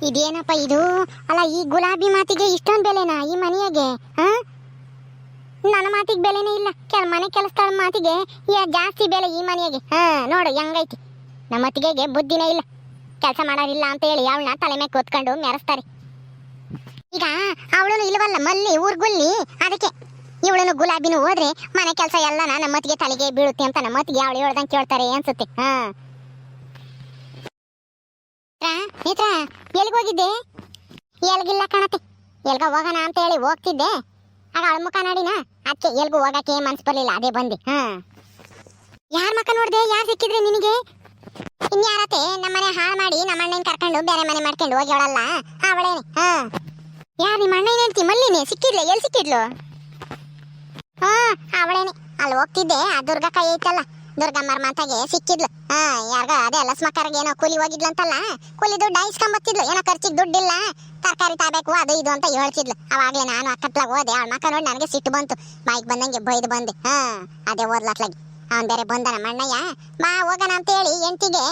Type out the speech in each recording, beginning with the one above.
ಇದೇನಪ್ಪ ಇದು? ಅಲ್ಲ, ಈ ಗುಲಾಬಿ ಮಾತಿಗೆ ಇಷ್ಟೊಂದು ಬೆಲೆನಾ ಈ ಮನೆಯಾಗೆ? ನನ್ನ ಮಾತಿಗೆ ಬೆಲೆನೇ ಇಲ್ಲ, ಮನೆ ಕೆಲಸದ ಮಾತಿಗೆ ಜಾಸ್ತಿ ಬೆಲೆ ಈ ಮನೆಯಾಗೆ. ನೋಡು ಹೆಂಗೈತಿ. ನಮ್ಮ ಅತ್ತಿಗೆಗೆ ಬುದ್ಧಿನೇ ಇಲ್ಲ, ಕೆಲಸ ಮಾಡೋರಿಲ್ಲ ಅಂತ ಹೇಳಿ ಅವಳನ್ನ ತಲೆ ಮೇಲೆ ಕೂತ್ಕೊಂಡು ಮೆರೆಸ್ತಾರೆ. ಈಗ ಅವಳನ್ನು ಇಲ್ವಲ್ಲ ಮಲ್ಲಿ ಊರ್ಗುಲ್ಲಿ, ಅದಕ್ಕೆ ಇವಳನ್ನು ಗುಲಾಬಿನೂ ಹೋದ್ರೆ ಮನೆ ಕೆಲಸ ಎಲ್ಲ ನಮ್ಮತ್ತಿಗೆ ತಲೆಗೆ ಬೀಳುತ್ತೆ ಅಂತ ನಮ್ಮತ್ತಿಗೆ ಅವಳು ಹೇಳ್ದಂಗೆ ಕೇಳ್ತಾರೆ ಅನ್ಸುತ್ತೆ. ನೇತ್ರ, ಎಲ್ಗೋಗಿದ್ದೆ? ಎಲ್ಗಿಲ್ಲ ಕಾಣತ್ತೆ. ಎಲ್ಗ ಹೋಗೋಣ ಅಂತ ಹೇಳಿ ಹೋಗ್ತಿದ್ದೆ, ಆಗ ಅವಳ ಮುಖ ನೋಡಿನ, ಅದಕ್ಕೆ ಎಲ್ಗೂ ಹೋಗಕ್ಕೆ ಮನ್ಸು ಬರ್ಲಿಲ್ಲ, ಅದೇ ಬಂದೆ. ಯಾರ ಮುಖ ನೋಡ್ದೆ? ಯಾರು ಸಿಕ್ಕಿದ್ರೆ ನಿನಗೆ? ಇನ್ಯಾರತ್ತೆ ನಮ್ಮನೆ ಹಾಳು ಮಾಡಿ ನಮ್ಮ ಅಣ್ಣನ ಕರ್ಕೊಂಡು ಬೇರೆ ಮನೆ ಮಾಡ್ಕೊಂಡು ಹೋಗಿ ಅವಳಲ್ಲ ಅವಳೇನೆ. ಯಾರು ನಿಮ್ಮ ಅಣ್ಣ ಹೇಳ್ತಿ? ಮಲ್ಲಿನೇ ಸಿಕ್ಕಿದ್ಲೆ? ಎಲ್ಲಿ ಸಿಕ್ಕಿದ್ಲು? ಅವಳೇನೆ. ಅಲ್ಲಿ ಹೋಗ್ತಿದ್ದೆ, ಆ ದುರ್ಗ ಕೈ ಐತಲ್ಲ, ದುರ್ಗಮ್ಮರ ಮಾತಾಗೆ ಸಿಕ್ಕಿದ್ಲು. ಯಾರ್ಗ ಅದೇ ಲಸ್ಮಕ್ಕರ್ಗೆ ಏನೋ ಕೂಲಿ ಹೋಗಿದ್ಲಂತಲ್ಲ, ಕೂಲಿ ದುಡ್ಡು ಇಸ್ಕೊಂಬತ್ತಿದ್ಲು. ಏನೋ ಖರ್ಚಿಗೆ ದುಡ್ಡಿಲ್ಲ, ತರಕಾರಿ ತಗಬೇಕು ಅದು ಇದು ಅಂತ ಹೇಳ್ತಿದ್ಲು. ಅವಾಗ್ಲೇ ನಾನು ಅಕ್ಕತ್ಲಾಗ ಹೋದೆ, ಅವಳ ಮಕ್ಕ ನೋಡಿ ನನಗೆ ಸಿಟ್ಟು ಬಂತು, ಬಾಯಿಗೆ ಬಂದಂಗೆ ಬೈದು ಬಂದೆ. ಅದೇ ಓದ್ಲತ್ಲಾಗಿ ಅವನ್ ಬೇರೆ ಬಂದ ನಮ್ಮ ಅಣ್ಣಯ್ಯ, ಬಾ ಹೋಗೋಣ ಅಂತ ಹೇಳಿ ಎಂಟಿಗೆ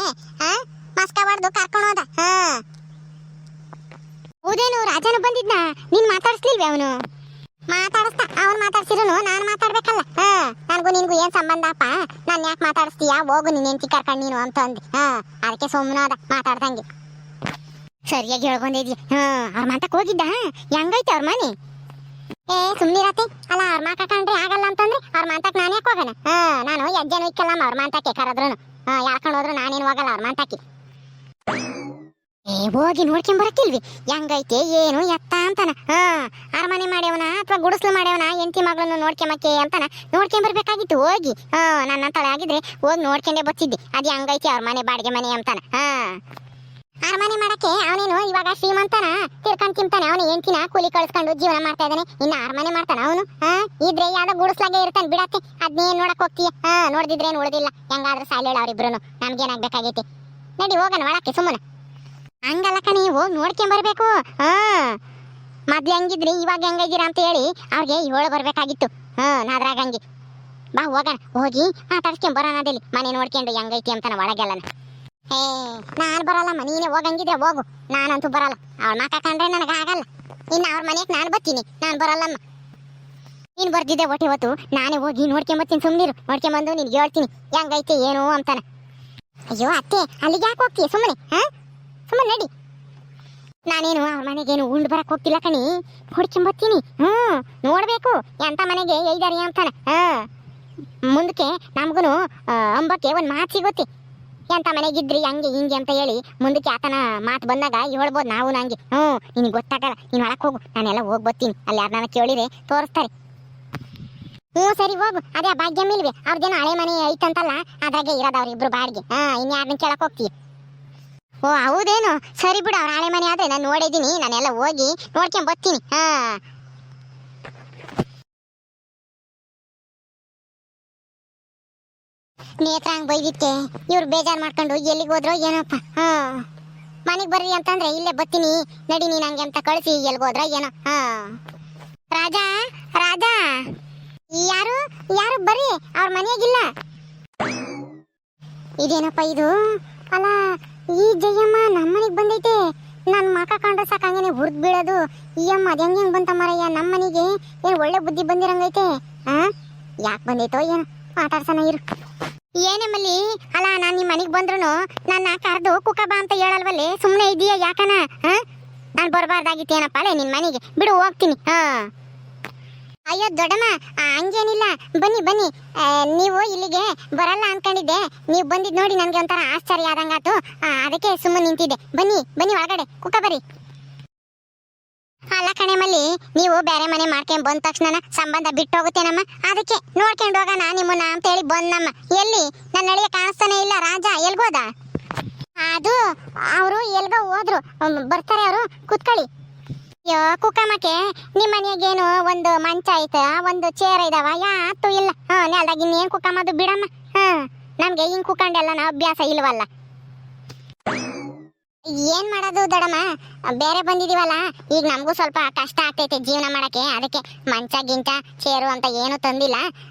ಮಸ್ಕ ಹೊಡೆದು ಕರ್ಕೊಂಡು ಹೋದ. ಹೌದೇನು? ರಾಜನು ಬಂದಿದ್ನ? ನೀನ್ ಮಾತಾಡಿಸ್ಲಿಲ್ವೇ? ಅವನು ಮಾತಾಡಿಸ್ತಾ, ಅವನು ಮಾತಾಡ್ಸಿರೋನು ನಾನು ಮಾತಾಡ್ಬೇಕಲ್ಲ. ನನಗೂ ನಿನ್ಗೂ ಏನ್ ಸಂಬಂಧಪ್ಪ? ನಾನು ಯಾಕೆ ಮಾತಾಡಿಸ್ತೀಯಾ? ಹೋಗು ನೀನ್ ಎಂಟಿ ಕರ್ಕೊಂಡು ನೀನು ಅಂತ ಅಂದೆ. ಅದಕ್ಕೆ ಸುಮ್ಮನೆ ಅದ ಮಾತಾಡ್ದಂಗೆ. ಸರಿಯಾಗಿ ಹೇಳ್ಬಂದಿದ್ಯ. ಅವ್ರ ಮಾತಕ್ಕೆ ಹೋಗಿದ್ದ? ಹೆಂಗೈತೆ ಅವ್ರ ಮನೆ? ಸುಮ್ನಿರತ್ತೆ. ಅಲ್ಲ, ಅವ್ರ ಮಾತಾಡ್ಕೊಂಡ್ರೆ ಆಗಲ್ಲ ಅಂತಂದ್ರೆ ಅವ್ರ ಮಾತಕ್ಕೆ ನಾನು ಯಾಕೆ ಹೋಗೋಣ? ನಾನು ಹೆಜ್ಜೆನೂ ಇಕ್ಕಲ್ಲ ಅವ್ರ ಮಾತಕ್ಕೆ, ಕರೆದ್ರು ಯಾಳ್ಕೊಂಡು ಹೋದ್ರು ನಾನೇನು ಹೋಗಲ್ಲ ಅವ್ರ ಮಾತಕ್ಕೆ. ಹೋಗಿ ನೋಡ್ಕೊಂಡ್ ಬರಕ್ಕಿಲ್ವಿ ಹೆಂಗೈತೆ ಏನು ಎತ್ತ ಅಂತಾನ. ಅರಮನೆ ಮಾಡ್ಯವನ ಅಥವಾ ಗುಡಿಸ್ಲು ಮಾಡ್ಯವನ ಎಂಟಿ ಮಗಳನ್ನು ನೋಡ್ಕೊಂಬಕ್ಕೆ ಅಂತಾನ ನೋಡ್ಕೊಂಬರ್ಬೇಕಾಗಿತ್ತು. ಹೋಗಿ ನನ್ನ ತಲೆ ಆಗಿದ್ರೆ ಹೋಗಿ ನೋಡ್ಕೊಂಡೇ ಬತ್ತಿದ್ದೆ. ಅದು ಹೆಂಗೈತೆ ಅವ್ರ ಮನೆ ಬಾಡಿಗೆ ಮನೆ ಅಂತಾನ. ಅರಮನೆ ಮಾಡಕ್ಕೆ ಅವನೇನು ಇವಾಗ ಶ್ರೀಮಂತನ ತಿರ್ಕೊಂಡ್ ತಿಂತಾನೆ. ಅವನು ಎಂಟಿನ ಕೂಲಿ ಕಳ್ಸ್ಕೊಂಡು ಜೀವನ ಮಾಡ್ತಾ ಇದ್ದಾನೆ, ಇನ್ನ ಅರಮನೆ ಮಾಡ್ತಾನ ಅವನು. ಇದ್ರೆ ಯಾವ್ದೋ ಗುಡಿಸ್ಲಾಗೆ ಇರ್ತಾನೆ ಬಿಡತ್ತೆ, ಅದ್ನೇನ್ ನೋಡಕ್ ಹೋಗ್ತೀಯ? ನೋಡಿದ್ರೇನು ಉಳಿದಿಲ್ಲ. ಹೆಂಗಾದ್ರೂ ಸಾಯ್ಲೇಳ ಅವ್ರಿಬ್ರು, ನಮ್ಗೇನಾಗ್ಬೇಕಾಗೈತಿ? ನಡಿ ಹೋಗೋಣ ಒಳಕ್ಕೆ ಸುಮ್ಮನೆ. ಹಂಗಲ್ಲ ಕಣಿ, ಹೋಗಿ ನೋಡ್ಕೊಂಡ್ ಬರ್ಬೇಕು. ಮೊದ್ಲು ಹೆಂಗಿದ್ರಿ ಇವಾಗ ಹೆಂಗಿದ್ದೀರಾ ಅಂತ ಹೇಳಿ ಅವ್ರಿಗೆ ಹೇಳ ಬರ್ಬೇಕಾಗಿತ್ತು. ನಾದ್ರಾಗ ಹಂಗೆ ಬಾ ಹೋಗೋಣ, ಹೋಗಿ ಮಾತಾಡ್ಸ್ಕೊಂಡ್ ಬರೋಣ. ಅದಲ್ಲಿ ಮನೆ ನೋಡ್ಕೊಂಡು ಹೆಂಗೈತಿ ಅಂತಾನ ಒಳಗೆಲ್ಲ. ನಾನ್ ಬರಲ್ಲಮ್ಮ, ನೀನೇ ಹೋಗಂಗಿದ್ರೆ ಹೋಗು, ನಾನಂತೂ ಬರಲ್ಲ. ಅವಳ ಮಾತಾಡ್ಕೊಂಡ್ರೆ ನನಗೆ ಆಗಲ್ಲ. ಇನ್ನು ಅವ್ರ ಮನೆಗೆ ನಾನು ಬರ್ತೀನಿ, ನಾನು ಬರಲ್ಲಮ್ಮ. ನೀನ್ ಬರ್ದಿದ್ದೆ ಒಟ್ಟೆ ಹೊತ್ತು ನಾನೇ ಹೋಗಿ ನೋಡ್ಕೊಂಬತ್ತೀನಿ. ಸುಮ್ಮನಿರು, ನೋಡ್ಕೊಂಬಂದು ನಿನ್ಗೆ ಹೇಳ್ತೀನಿ ಹೆಂಗೈತೆ ಏನು ಅಂತಾನ. ಅಯ್ಯೋ ಅತ್ತೆ, ಅಲ್ಲಿಗೆ ಯಾಕೆ ಹೋಗ್ತೀಯ? ಸುಮ್ಮನೆ ಸುಮ್ಮನೆ ನಡಿ. ನಾನೇನು ಅವ್ರ ಮನೆಗೇನು ಉಂಡು ಬರಕ್ ಹೋಗ್ತಿಲ್ಲ ಕಣಿ, ಹೊಡ್ಕೊಂಬತ್ತೀನಿ. ನೋಡ್ಬೇಕು ಎಂತ ಮನೆಗೆ ಐದಾರಿ ಅಂತಾನ. ಮುಂದಕ್ಕೆ ನಮ್ಗುನು ಅಂಬಕ್ಕೆ ಒಂದ್ ಮಾತು ಸಿಗುತ್ತೆ. ಎಂತ ಮನೆಗಿದ್ರಿ ಹಂಗೆ ಹಿಂಗೆ ಅಂತ ಹೇಳಿ ಮುಂದಕ್ಕೆ ಆತನ ಮಾತು ಬಂದಾಗ ಹೇಳ್ಬೋದು ನಾವು. ನಂಗೆ ನಿನಗೆ ಗೊತ್ತಾಗಲ್ಲ, ನೀನು ಒಳಕ್ ಹೋಗು, ನಾನೆಲ್ಲ ಹೋಗಿ ಬರ್ತೀನಿ. ಅಲ್ಲಿ ಯಾರು ನಾನು ಕೇಳಿದ್ರೆ ತೋರಿಸ್ತಾರೆ. ಸರಿ ಹೋಗು. ಅದೇ ಭಾಗ್ಯ ಮಿಲ್ವೆ ಅವ್ರದ್ದೇನೋ ಹಳೆ ಮನೆ ಐತಂತಲ್ಲ, ಅದ್ರಾಗೆ ಇರೋದು ಅವ್ರಿಬ್ರು ಬಾಡಿಗೆ. ಇನ್ಯಾರನ್ನ ಕೇಳಕ್ ಹೋಗ್ತೀವಿ? ಹೌದೇನು? ಸರಿ ಬಿಡು, ಅವ್ರ ಹಳೆ ಮನೆ ಆದ್ರೆ ನಾನು ನೋಡಿದ್ದೀನಿ, ನಾನೆಲ್ಲ ಹೋಗಿ ನೋಡ್ಕೊಂಡ್ ಬರ್ತೀನಿ. ನೇತ್ರಾಂಗ್ ಬೈದಿತ್ತೆ, ಇವ್ರು ಬೇಜಾರು ಮಾಡ್ಕೊಂಡು ಎಲ್ಲಿಗೆ ಹೋದ್ರೋ ಏನಪ್ಪ. ಮನೆಗೆ ಬರ್ರಿ ಅಂತಂದ್ರೆ ಇಲ್ಲೇ ಬರ್ತೀನಿ ನಡಿ ನೀನ್ ಹಂಗೆ ಅಂತ ಕಳಿಸಿ ಎಲ್ಗೋದ್ರ ಏನೋ. ರಾಜಾ, ರಾಜಾ, ಯಾರು ಯಾರು ಬರ್ರಿ, ಅವ್ರ ಮನೆಯಾಗಿಲ್ಲ. ಇದೇನಪ್ಪ ಇದು? ಅಲ್ಲ, ಈ ಜಯಮ್ಮ ನಮ್ಮನೆಗೆ ಬಂದೈತೆ. ನನ್ನ ಮಕ ಕಂಡ್ರೆ ಸಾಕಂಗೇನೆ ಹುರ್ದ್ ಬೀಳೋದು. ಈ ಅಮ್ಮ ಅದ್ ಹೆಂಗ್ ಬಂತ ಮರಯ್ಯ ನಮ್ಮನೆಗೆ? ಏನ್ ಒಳ್ಳೆ ಬುದ್ಧಿ ಬಂದಿರಂಗೈತೆ. ಯಾಕೆ ಬಂದೈತೋ ಏನೋ, ಮಾತಾಡ್ಸೋಣ ಇರು. ಏನಮ್ಮಲ್ಲಿ? ಅಲ್ಲ, ನಾನು ನಿಮ್ಮ ಮನೆಗೆ ಬಂದ್ರು ನನ್ನ ಕರೆದು ಕುಕ್ಕಬ ಅಂತ ಹೇಳಲ್ವಲ್ಲೇ, ಸುಮ್ಮನೆ ಇದೀಯ ಯಾಕನ? ನಾನು ಬರಬಾರ್ದಾಗಿತ್ತೇನಪ್ಪ ಅಲ್ಲೇ ನಿನ್ನ ಮನೆಗೆ, ಬಿಡು ಹೋಗ್ತೀನಿ. ಅಯ್ಯೋ ದೊಡ್ಡಮ್ಮ, ಹಂಗೇನಿಲ್ಲ, ಬನ್ನಿ ಬನ್ನಿ. ನೀವು ಇಲ್ಲಿಗೆ ಬರಲ್ಲ ಅನ್ಕೊಂಡಿದ್ದೆ, ನೀವು ಬಂದಿದ್ ನೋಡಿ ನನಗೆ ಒಂಥರ ಆಶ್ಚರ್ಯ ಆದಂಗಾತು, ಅದಕ್ಕೆ ಸುಮ್ಮನೆ ನಿಂತಿದ್ದೆ. ಬನ್ನಿ ಬನ್ನಿ ಒಳಗಡೆ ಕುಕ್ಕ ಬರ್ರಿ. ಅಲ್ಲ ಕಣೆ ಮಲ್ಲಿ, ನೀವು ಬೇರೆ ಮನೆ ಮಾಡ್ಕೊಂಡ್ ಬಂದ ತಕ್ಷಣ ಸಂಬಂಧ ಬಿಟ್ಟು ಹೋಗುತ್ತೇನಮ್ಮ, ಅದಕ್ಕೆ ನೋಡ್ಕೊಂಡು ಹೋಗೋಣ ನಿಮ್ಮನ್ನ ಅಂತ ಹೇಳಿ ಬಂದಮ್ಮ. ಎಲ್ಲಿ ನನ್ನ ಅಳಿಯ ಕಾಣಿಸ್ತಾನೆ ಇಲ್ಲ. ರಾಜ ಎಲ್ಗೋದ? ಅದು ಅವರು ಎಲ್ಗೋ ಹೋದ್ರು, ಬರ್ತಾರೆ ಅವರು, ಕುತ್ಕೊಳ್ಳಿ. ಅಯ್ಯೋ ಕುಕ್ಕಮ್ಮಕ್ಕೆ ನಿಮ್ಮ ಮನೆಗೇನು ಒಂದು ಮಂಚ ಐತ, ಒಂದು ಚೇರ್ ಇದಾವ? ಯಾತು ಇಲ್ಲ. ನೆಲ್ದಾಗ ಇನ್ನೇನು ಕುಕ್ಕಮ್ಮದು ಬಿಡಮ್ಮ. ನಮ್ಗೆ ಹಿಂಗ್ ಕುಕ್ಕಂಡೆಲ್ಲ ನಾವು ಅಭ್ಯಾಸ ಇಲ್ವಲ್ಲ. ಏನ್ ಮಾಡೋದು ದೊಡಮ್ಮ, ಬೇರೆ ಬಂದಿದೀವಲ್ಲ, ಈಗ ನಮಗೂ ಸ್ವಲ್ಪ ಕಷ್ಟ ಆಗ್ತೈತೆ ಜೀವನ ಮಾಡಕ್ಕೆ. ಅದಕ್ಕೆ ಮಂಚ ಗಿಂಚ ಚೇರು ಅಂತ ಏನು ತಂದಿಲ್ಲ.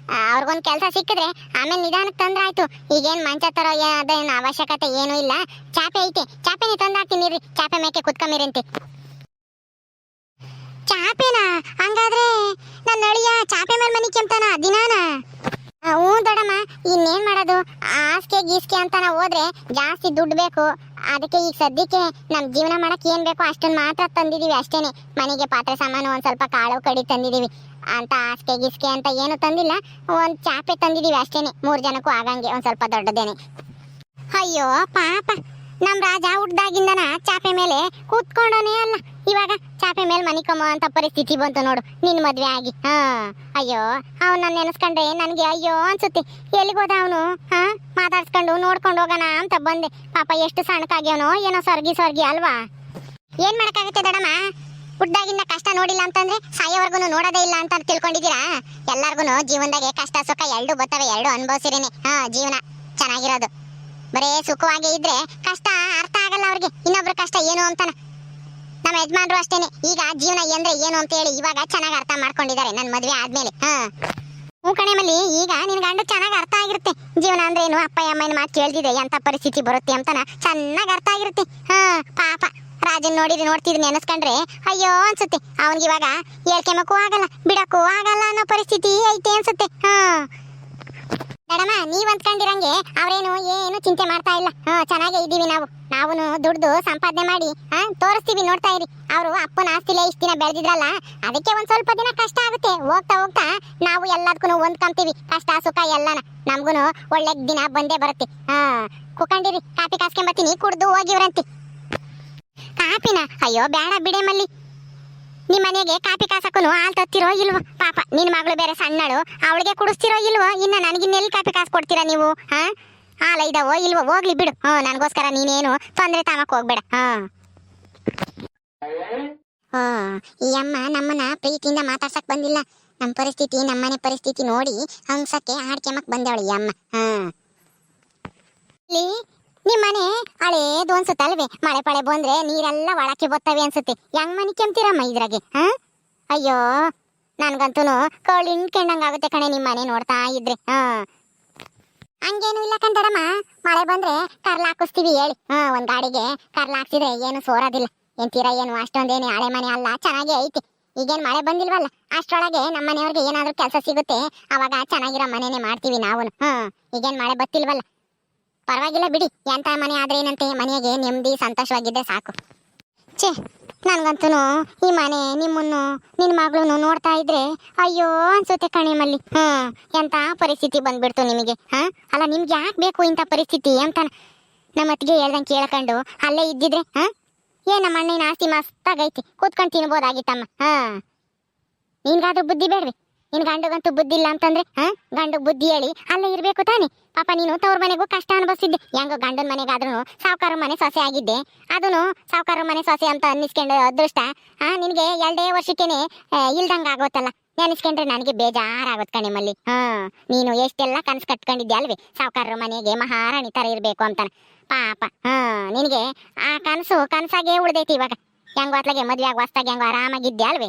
ಅವ್ರಿಗೊಂದು ಕೆಲಸ ಸಿಕ್ಕಿದ್ರೆ ಆಮೇಲೆ ನಿಧಾನಕ್ಕೆ ತಂದ್ರಾಯ್ತು. ಈಗೇನ್ ಮಂಚ ತರೋ ಅದೇನು ಅವಶ್ಯಕತೆ ಏನೂ ಇಲ್ಲ. ಚಾಪೆ ಐತೆ, ಚಾಪೆನೇ ತಂದಾಕ್ತೀನಿ ರೀ. ಚಾಪೆ ಮೇಕೆ ಕುತ್ಕೊಂಬಿರಂತೆ. ಚಾಪೆನಾ? ಹಂಗಾದ್ರೆ ನನ್ನ ಅಳಿಯ ಚಾಪೆ ಮೇಲೆ ಮನಿ ಕೆಮ್ತಾನ ದಿನಾನ? ಹ್ಞೂ ದೊಡಮ್ಮ, ಇನ್ನೇನ್ ಮಾಡೋದು, ಆಸ್ಕೆ ಗೀಸ್ಕೆ ಅಂತ ನಾವು ಹೋದ್ರೆ ಜಾಸ್ತಿ ದುಡ್ಡು ಬೇಕು. ಅದಕ್ಕೆ ಈಗ ಸದ್ಯಕ್ಕೆ ನಮ್ ಜೀವನ ಮಾಡಕ್ ಏನ್ ಬೇಕೋ ಅಷ್ಟನ್ನ ಮಾತ್ರ ತಂದಿದೀವಿ ಅಷ್ಟೇನೆ. ಮನೆಗೆ ಪಾತ್ರೆ ಸಾಮಾನು ಒಂದ್ ಸ್ವಲ್ಪ ಕಾಳು ಕಡಿ ತಂದಿದೀವಿ ಅಂತ ಆಸ್ಕೆ ಗೀಸ್ಕೆ ಅಂತ ಏನು ತಂದಿಲ್ಲ. ಒಂದ್ ಚಾಪೆ ತಂದಿದೀವಿ ಅಷ್ಟೇನೆ, 3 ಜನಕ್ಕೂ ಆಗಂಗೆ, ಒಂದ್ ಸ್ವಲ್ಪ ದೊಡ್ಡದೇನೆ. ಅಯ್ಯೋ ಪಾಪ, ನಮ್ ರಾಜ ಹುಟ್ದಾಗಿಂದನ ಚಾಪೆ ಮೇಲೆ ಕೂತ್ಕೊಂಡೋನೇ ಅಲ್ಲ, ಇವಾಗ ಚಾಪೆ ಮೇಲೆ ಮನಿಕಮ್ಮ ಅಂತ ಪರಿಸ್ಥಿತಿ ಬಂತು ನೋಡು ನಿನ್ ಮದ್ವೆ ಆಗಿ. ಅಯ್ಯೋ, ಅವನ್ನ ನೆನೆಸ್ಕೊಂಡ್ರೆ ನನ್ಗೆ ಅಯ್ಯೋ ಅನ್ಸುತ್ತೆ. ಎಲ್ಲಿಗೋದ ಅವನು? ಮಾತಾಡ್ಸ್ಕೊಂಡು ನೋಡ್ಕೊಂಡು ಹೋಗೋಣ ಅಂತ ಬಂದೆ. ಪಾಪ ಎಷ್ಟು ಸಣ್ಣಕಾಗ್ಯವನೋ ಏನೋ, ಸ್ವರ್ಗಿ ಅಲ್ವಾ? ಏನ್ ಮಾಡಕ್ಕಾಗುತ್ತೆ ದೊಡಮ್ಮ, ಹುಟ್ದಾಗಿಂದ ಕಷ್ಟ ನೋಡಿಲ್ಲ ಅಂತಂದ್ರೆ ಸಾಯೋವರ್ಗು ನೋಡೋದೇ ಇಲ್ಲ ಅಂತ ತಿಳ್ಕೊಂಡಿದ್ದೀರಾ? ಎಲ್ಲಾರ್ಗು ಜೀವನದಾಗೆ ಕಷ್ಟ ಸುಖ ಎರಡು ಬರ್ತವೆ, ಎರಡು ಅನುಭವಿಸಿರೇನೆ ಜೀವನ ಚೆನ್ನಾಗಿರೋದು. ಬರೇ ಸುಖವಾಗಿ ಇದ್ರೆ ಕಷ್ಟ ಅರ್ಥ ಆಗಲ್ಲ ಅವ್ರಿಗೆ, ಇನ್ನೊಬ್ರ ಕಷ್ಟ ಏನು ಅಂತಾನ. ನಮ್ಮ ಯಜಮಾನ್ರು ಅಷ್ಟೇನೆ, ಈಗ ಜೀವನ ಅಂದ್ರೆ ಏನು ಅಂತ ಹೇಳಿ ಇವಾಗ ಚೆನ್ನಾಗಿ ಅರ್ಥ ಮಾಡ್ಕೊಂಡಿದ್ದಾರೆ ನನ್ ಮದ್ವೆ ಆದ್ಮೇಲೆ. ಹ್ಞೂ ಕಣೆ ಮಲ್ಲಿ, ಈಗ ನಿನ್ ಗಂಡು ಚೆನ್ನಾಗಿ ಅರ್ಥ ಆಗಿರುತ್ತೆ ಜೀವನ ಅಂದ್ರೆ ಏನು. ಅಪ್ಪ ಅಮ್ಮನ ಮಾತು ಕೇಳ್ದಿದೆ ಎಂತ ಪರಿಸ್ಥಿತಿ ಬರುತ್ತೆ ಅಂತಾನ ಚೆನ್ನಾಗಿ ಅರ್ಥ ಆಗಿರುತ್ತೆ. ಪಾಪ ರಾಜನ್ ನೋಡ್ತಿದ್ ನೆನೆಸ್ಕೊಂಡ್ರೆ ಅಯ್ಯೋ ಅನ್ಸುತ್ತೆ. ಅವನ್ಗಿವಾಗ ಹೇಳ್ಕೆಮಕ್ಕೂ ಆಗಲ್ಲ, ಬಿಡಕ್ಕೂ ಆಗಲ್ಲ ಅನ್ನೋ ಪರಿಸ್ಥಿತಿ ಐತೆ ಅನ್ಸುತ್ತೆ. ಮೇಡಮ, ನೀವ್ ಅಂದ್ಕೊಂಡಿರಂಗೆ ಅವ್ರೇನು ಏನು ಚಿಂತೆ ಮಾಡ್ತಾ ಇಲ್ಲ. ಚೆನ್ನಾಗೇ ಇದ್ದೀವಿ ನಾವು ದುಡ್ದು ಸಂಪಾದನೆ ಮಾಡಿ ತೋರಿಸ್ತೀವಿ, ನೋಡ್ತಾ ಇರಿ. ಅವರು ಅಪ್ಪನ ಆಸ್ತಿಲೇ ಇಷ್ಟ ದಿನ ಬೆಳೆದಿದ್ರಲ್ಲ, ಅದಕ್ಕೆ ಒಂದ್ ಸ್ವಲ್ಪ ದಿನ ಕಷ್ಟ ಆಗುತ್ತೆ. ಹೋಗ್ತಾ ಹೋಗ್ತಾ ನಾವು ಎಲ್ಲದಕ್ಕೂ ಹೊಂದ್ಕೊಂತೀವಿ, ಕಷ್ಟ ಸುಖ ಎಲ್ಲಾನ. ನಮ್ಗು ಒಳ್ಳೆ ದಿನ ಬಂದೇ ಬರುತ್ತೆ. ಕುಕ್ಕಂಡಿರಿ, ಕಾಪಿ ಕಾಸ್ಕೊಂಬತ್ತೀನಿ, ಕುಡ್ದು ಹೋಗಿವ್ರಂತಿ. ಕಾಪಿನ? ಅಯ್ಯೋ ಬೇಡ ಬಿಡೆ ಮಲ್ಲಿ, ನಿಮ್ ಮನೆಗೆ ಕಾಪಿ ಕಾಸಕ್ಕೂ ಹಾಲು ತತ್ತಿರೋ ಇಲ್ವೋ? ಪಾಪ ನಿನ್ ಮಗಳು ಬೇರೆ ಸಣ್ಣಳು, ಅವಳಿಗೆ ಕುಡಿಸ್ತಿರೋ ಇಲ್ವೋ? ಇನ್ನ ನನಗಿನ್ನೆಲ್ಲಿ ಕಾಪಿ ಕಾಸು ಕೊಡ್ತೀರಾ ನೀವು? ಹಾಲ ಇದಾವೋ ಇಲ್ವೋ? ಹೋಗ್ಲಿ ಬಿಡು, ನನ್ಗೋಸ್ಕರ ನೀನೇನು ತೊಂದ್ರೆ ತಾಮಕ್ ಹೋಗ್ಬೇಡ. ಈ ಅಮ್ಮ ನಮ್ಮನ್ನ ಪ್ರೀತಿಯಿಂದ ಮಾತಾಡ್ಸಕ್ ಬಂದಿಲ್ಲ. ನಮ್ ಪರಿಸ್ಥಿತಿ, ನಮ್ಮನೆ ಪರಿಸ್ಥಿತಿ ನೋಡಿ ಹಂಸಕ್ಕೆ ಆಡ್ಕೆಮಕ್ ಬಂದವಳು ಈ ಅಮ್ಮ. ನಿಮ್ ಮನೆ ಹಳೇದು ಅನ್ಸುತ್ತಲ್ವೇ? ಮಳೆ ಪಳೆ ಬಂದ್ರೆ ನೀರೆಲ್ಲ ಒಳಕ್ಕೆ ಬರ್ತವೆ ಅನ್ಸುತ್ತೆ. ಹೆಂಗ್ ಮನಿ ಕೆಮ್ತೀರಮ್ಮ ಇದ್ರಾಗೆ? ಅಯ್ಯೋ, ನನ್ಗಂತೂ ಕೌಳಿ ಕೆಂಡಂಗಾಗುತ್ತೆ ಕಣೆ ನಿಮ್ ಮನೆ ನೋಡ್ತಾ ಇದ್ರೆ. ಹಂಗೇನು ಇಲ್ಲ ಕಂದಡಮ್ಮ, ಮಳೆ ಬಂದ್ರೆ ಕರ್ಲ ಹಾಕಿಸ್ತೀವಿ ಹೇಳಿ. ಒಂದ್ ಗಾಡಿಗೆ ಕರ್ಲ ಹಾಕ್ಸಿದ್ರೆ ಏನು ಸೋರೋದಿಲ್ಲ. ಎಂತೀರ ಏನು ಅಷ್ಟೊಂದೇನು ಹಳೆ ಮನೆ ಅಲ್ಲ, ಚೆನ್ನಾಗೇ ಐತಿ. ಈಗೇನ್ ಮಳೆ ಬಂದಿಲ್ವಲ್ಲ, ಅಷ್ಟರೊಳಗೆ ನಮ್ಮ ಮನೆಯವ್ರಿಗೆ ಏನಾದ್ರೂ ಕೆಲಸ ಸಿಗುತ್ತೆ, ಅವಾಗ ಚೆನ್ನಾಗಿರೋ ಮನೆನೇ ಮಾಡ್ತೀವಿ ನಾವು. ಈಗೇನ್ ಮಳೆ ಬತ್ತಿಲ್ವಲ್ಲ, ಪರವಾಗಿಲ್ಲ ಬಿಡಿ. ಎಂತ ಮನೆ ಆದ್ರೆ ಏನಂತೆ, ಮನೆಗೆ ನೆಮ್ಮದಿ ಸಂತೋಷವಾಗಿದ್ದೆ ಸಾಕು. ಛೇ, ನನ್ಗಂತೂ ಈ ಮನೆ ನಿಮ್ಮನ್ನು ನಿನ್ ಮಗಳನ್ನು ನೋಡ್ತಾ ಇದ್ರೆ ಅಯ್ಯೋ ಅನ್ಸುತ್ತೆ ಕಣೆ ಮಲ್ಲಿ. ಎಂತ ಪರಿಸ್ಥಿತಿ ಬಂದ್ಬಿಡ್ತು ನಿಮಗೆ. ಅಲ್ಲ, ನಿಮ್ಗೆ ಯಾಕೆ ಬೇಕು ಇಂಥ ಪರಿಸ್ಥಿತಿ ಅಂತ ನಮ್ಮ ಅತ್ತಿಗೆ ಹೇಳ್ದಂಗೆ ಕೇಳ್ಕೊಂಡು ಅಲ್ಲೇ ಇದ್ದಿದ್ರೆ ನಮ್ಮ ಅಣ್ಣನ ಆಸ್ತಿ ಮಸ್ತಾಗೈತಿ, ಕೂತ್ಕೊಂಡು ತಿನ್ಬೋದಾಗಿತ್ತಮ್ಮ. ನಿನ್ಗಾದ್ರೂ ಬುದ್ಧಿ ಬೇಡ್ರಿ? ನಿನ್ ಗಂಡುಗಂತೂ ಬುದ್ಧಿ ಇಲ್ಲ ಅಂತಂದ್ರೆ ಗಂಡು ಬುದ್ಧಿ ಹೇಳಿ ಅಲ್ಲೇ ಇರ್ಬೇಕು ತಾನೆ. ಪಾಪ ನೀನು ತವ್ರ ಮನೆಗೂ ಕಷ್ಟ ಅನುಭವಿಸಿದ್ದೆ. ಹೆಂಗೋ ಗಂಡನ ಮನೆಗಾದ್ರೂ ಸಾವುಕಾರ ಮನೆ ಸೊಸೆ ಆಗಿದ್ದೆ, ಅದನ್ನು ಸಾವುಕಾರ ಮನೆ ಸೊಸೆ ಅಂತ ಅನ್ನಿಸ್ಕೊಂಡು ಅದೃಷ್ಟ ನಿನ್ಗೆ 2 ವರ್ಷಕ್ಕೇನೆ ಇಲ್ದಂಗ ಆಗೋತ್ತಲ್ಲ. ನೆನೆಸ್ಕೊಂಡ್ರೆ ನನಗೆ ಬೇಜಾರಾಗೋತ್ ಕಣೆ ಮಲ್ಲಿ. ನೀನು ಎಷ್ಟೆಲ್ಲ ಕನಸು ಕಟ್ಕೊಂಡಿದ್ದೆ ಅಲ್ವೇ, ಸಾವುಕಾರರ ಮನೆಗೆ ಮಹಾರಾಣಿ ತರ ಇರ್ಬೇಕು ಅಂತಾನ. ಪಾಪ ನಿನಗೆ ಆ ಕನಸಾಗೆ ಉಳ್ದೈತಿ. ಇವಾಗ ಹೆಂಗೋ ಅತ್ಲಾಗೆ ಮದ್ವೆ ಆಗ ಹೊಸ್ತಾಗಿ ಹೆಂಗೋ ಆರಾಮಾಗಿದ್ದೆ ಅಲ್ವೇ?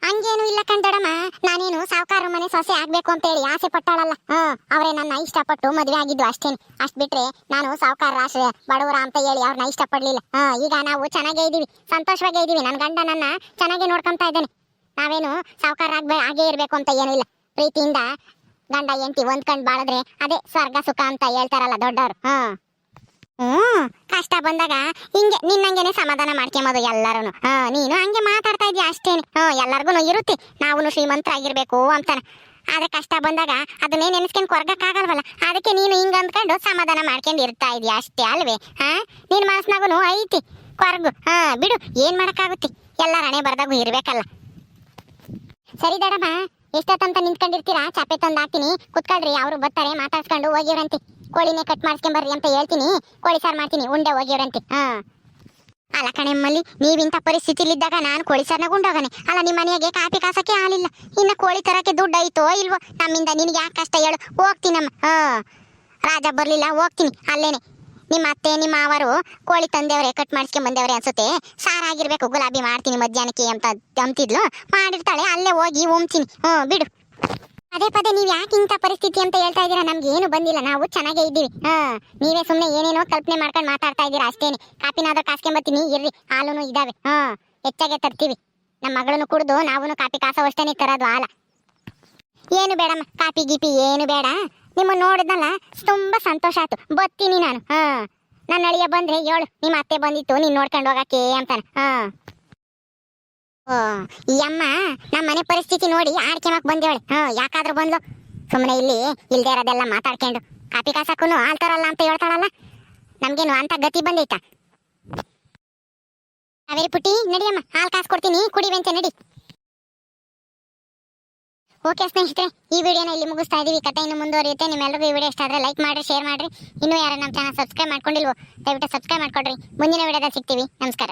ಹಂಗೇನು ಇಲ್ಲ ಕಂದಡಮ್ಮ, ನಾನೇನು ಸಾವುಕಾರ ಮನೆ ಸೊಸೆ ಆಗ್ಬೇಕು ಅಂತ ಹೇಳಿ ಆಸೆ ಪಟ್ಟಾಳಲ್ಲ. ಅವರೇ ನನ್ನ ಇಷ್ಟಪಟ್ಟು ಮದ್ವೆ ಆಗಿದ್ದು ಅಷ್ಟೇನೆ. ಅಷ್ಟ್ ಬಿಟ್ರೆ ನಾನು ಸಾವುಕಾರ ರಾಷ್ಟ್ರ ಬಡವರ ಅಂತ ಹೇಳಿ ಅವ್ರನ್ನ ಇಷ್ಟಪಡ್ಲಿಲ್ಲ. ಈಗ ನಾವು ಚೆನ್ನಾಗೇ ಇದೀವಿ, ಸಂತೋಷವಾಗೇ ಇದೀವಿ. ನನ್ನ ಗಂಡ ನನ್ನ ಚೆನ್ನಾಗೇ ನೋಡ್ಕೊಂತಾ ಇದ್ದಾನೆ. ನಾವೇನು ಸಾವುಕಾರ ಹಾಗೇ ಇರ್ಬೇಕು ಅಂತ ಏನೂ ಇಲ್ಲ. ಪ್ರೀತಿಯಿಂದ ಗಂಡ ಹೆಂಡತಿ ಹೊಂದ್ಕೊಂಡ್ ಬಾಳಿದ್ರೆ ಅದೇ ಸ್ವರ್ಗ ಸುಖ ಅಂತ ಹೇಳ್ತಾರಲ್ಲ ದೊಡ್ಡವರು. ಕಷ್ಟ ಬಂದಾಗ ಹಿಂಗೆ ನಿನ್ನಂಗೆನೆ ಸಮಾಧಾನ ಮಾಡ್ಕೊಂಬೋದು ಎಲ್ಲಾರು. ನೀನು ಹಂಗೆ ಮಾತಾಡ್ತಾ ಇದೀಯ ಅಷ್ಟೇನೆ. ಎಲ್ಲಾರ್ಗು ಇರುತ್ತೆ ನಾವು ಶ್ರೀಮಂತರಾಗಿರ್ಬೇಕು ಅಂತಾನ. ಆದ್ರೆ ಕಷ್ಟ ಬಂದಾಗ ಅದನ್ನೇ ನೆನೆಸ್ಕೊಂಡು ಕೊರ್ಗಕ್ಕಾಗಲ್ವಲ್ಲ, ಅದಕ್ಕೆ ನೀನು ಹಿಂಗ ಅಂದ್ಕೊಂಡು ಸಮಾಧಾನ ಮಾಡ್ಕೊಂಡು ಇರ್ತಾ ಇದೀಯ ಅಷ್ಟೇ ಅಲ್ವೇ? ನಿನ್ ಮನಸ್ನಾಗೂ ಐತಿ ಕೊರ್ಗು. ಬಿಡು, ಏನ್ ಮಾಡಕ್ಕಾಗುತ್ತೆ, ಎಲ್ಲಾರ ಹಣೆ ಬರ್ದಾಗೂ ಇರ್ಬೇಕಲ್ಲ. ಸರಿ ದಡಮ್ಮ, ಎಷ್ಟೊತ್ತಂತ ನಿಂತ್ಕೊಂಡಿರ್ತೀರಾ? ಚಾಪೆ ತಂದು ಹಾಕ್ತೀನಿ, ಕುತ್ಕೊಳ್ರಿ. ಅವರು ಬರ್ತಾರೆ, ಮಾತಾಡ್ಸ್ಕೊಂಡು ಹೋಗಿವ್ರಂತೆ. ಕೋಳಿನೇ ಕಟ್ ಮಾಡ್ಸ್ಕೊಂಬರ್ರಿ ಅಂತ ಹೇಳ್ತೀನಿ, ಕೋಳಿ ಸಾರು ಮಾಡ್ತೀನಿ, ಉಂಡೆ ಹೋಗಿವ್ರಂತೆ. ಅಲ್ಲ ಕಣೆಮ್ಮಲ್ಲಿ, ನೀವಿಂಥ ಪರಿಸ್ಥಿತಿಲಿದ್ದಾಗ ನಾನು ಕೋಳಿ ಸಾರ್ನಾಗ ಉಂಡೋಗನೆ ಅಲ್ಲ. ನಿಮ್ಮ ಮನೆಗೆ ಕಾಪಿ ಕಾಸಕ್ಕೆ ಹಾಲಿಲ್ಲ, ಇನ್ನು ಕೋಳಿ ತರಕ್ಕೆ ದುಡ್ಡು ಐತೋ ಇಲ್ವೋ? ನಮ್ಮಿಂದ ನಿನಗೆ ಯಾಕೆ ಕಷ್ಟ ಹೇಳು? ಹೋಗ್ತೀನಮ್ಮ. ರಾಜ ಬರ್ಲಿಲ್ಲ, ಹೋಗ್ತೀನಿ ಅಲ್ಲೇನೆ. ನಿಮ್ಮ ಅತ್ತೆ ನಿಮ್ಮ ಮಾವರು ಕೋಳಿ ತಂದೆವ್ರೆ ಕಟ್ ಮಾಡಿಸ್ಕೊಂಡ್ ಬಂದೇವ್ರೆ ಅನ್ಸುತ್ತೆ. ಸಾರಾಗಿರ್ಬೇಕು, ಗುಲಾಬಿ ಮಾಡ್ತೀನಿ ಮಧ್ಯಾಹ್ನಕ್ಕೆ ಅಂತ ಅಂತಿದ್ಲು. ಮಾಡಿರ್ತಾಳೆ, ಅಲ್ಲೇ ಹೋಗಿ ಉಮ್ತೀನಿ. ಬಿಡು. ಪದೇ ಪದೇ ನೀವ್ ಯಾಕೆ ಇಂಥ ಪರಿಸ್ಥಿತಿ ಅಂತ ಹೇಳ್ತಾ ಇದೀರಾ? ನಮ್ಗೆ ಏನು ಬಂದಿಲ್ಲ, ನಾವು ಚೆನ್ನಾಗೇ ಇದ್ದೀವಿ. ನೀವೇ ಸುಮ್ನೆ ಏನೇನೋ ಕಲ್ಪನೆ ಮಾಡ್ಕೊಂಡು ಮಾತಾಡ್ತಾ ಇದ್ದೀರಾ ಅಷ್ಟೇನೆ. ಕಾಪಿನಾದ್ರೂ ಕಾಸ್ಕೊಂಬತ್ತೀನಿ ಇರ್ರಿ, ಹಾಲೂನು ಇದಾವೆ. ಹೆಚ್ಚಾಗೆ ತರ್ತೀವಿ. ನಮ್ಮ ಮಗಳನ್ನು ಕುಡ್ದು ನಾವೂನು ಕಾಪಿ ಕಾಸೋವಷ್ಟೇನೆ ತರೋದು ಹಾಲ. ಏನು ಬೇಡಮ್ಮ, ಕಾಪಿ ಗೀಪಿ ಏನು ಬೇಡ. ನಿಮ್ಮನ್ನ ನೋಡಿದ್ನಲ್ಲ ತುಂಬಾ ಸಂತೋಷ ಆಯ್ತು. ಬರ್ತೀನಿ ನಾನು. ನನ್ನ ಅಳಿಯ ಬಂದ್ರೆ ಹೇಳು, ನಿಮ್ಮ ಅತ್ತೆ ಬಂದಿತ್ತು ನೀನ್ ನೋಡ್ಕೊಂಡು ಹೋಗಕ್ಕೆ ಅಂತಾನ. ಈ ಅಮ್ಮ ನಮ್ಮ ಮನೆ ಪರಿಸ್ಥಿತಿ ನೋಡಿ ಆಡ್ಕೆಮಕ್ ಬಂದೇವಳೆ. ಯಾಕಾದ್ರೂ ಬಂದ್ಲು? ಸುಮ್ಮನೆ ಇಲ್ಲಿ ಇಲ್ದೇ ಇರೋದೆಲ್ಲ ಮಾತಾಡ್ಕೊಂಡು ಕಾಪಿ ಕಾಸಕ್ಕೂ ಆಳ್ತಾರಲ್ಲ ಅಂತ ಹೇಳ್ತಾಳಲ್ಲ. ನಮ್ಗೇನು ಅಂತ ಗತಿ ಬಂದೈತಾ? ಕಾವೇರಿ ಪುಟ್ಟಿ ನಡಿಯಮ್ಮ, ಹಾಲು ಕಾಸು ಕೊಡ್ತೀನಿ, ಕುಡಿವೆಂತೆ ನಡಿ. ಓಕೆ ಸ್ನೇಹಿತರೆ, ಈ ವಿಡಿಯೋನ ಇಲ್ಲಿ ಮುಗಿಸ್ತಾ ಇದೀವಿ. ಕಥೆ ಇನ್ನು ಮುಂದುವರಿಯುತ್ತೆ. ನಿಮ್ಮೆಲ್ಲರಿಗೂ ಈ ವಿಡಿಯೋ ಇಷ್ಟ ಆದ್ರೆ ಲೈಕ್ ಮಾಡ್ರಿ, ಶೇರ್ ಮಾಡ್ರಿ. ಇನ್ನೂ ಯಾರು ನಮ್ಮ ಚಾನಲ್ ಸಬ್ಸ್ಕ್ರೈಬ್ ಮಾಡ್ಕೊಂಡಿಲ್ವೋ ದಯವಿಟ್ಟು ಸಬ್ಸ್ಕ್ರೈಬ್ ಮಾಡ್ಕೊಡ್ರಿ. ಮುಂದಿನ ವಿಡಿಯೋದಲ್ಲಿ ಸಿಗ್ತೀವಿ. ನಮಸ್ಕಾರ.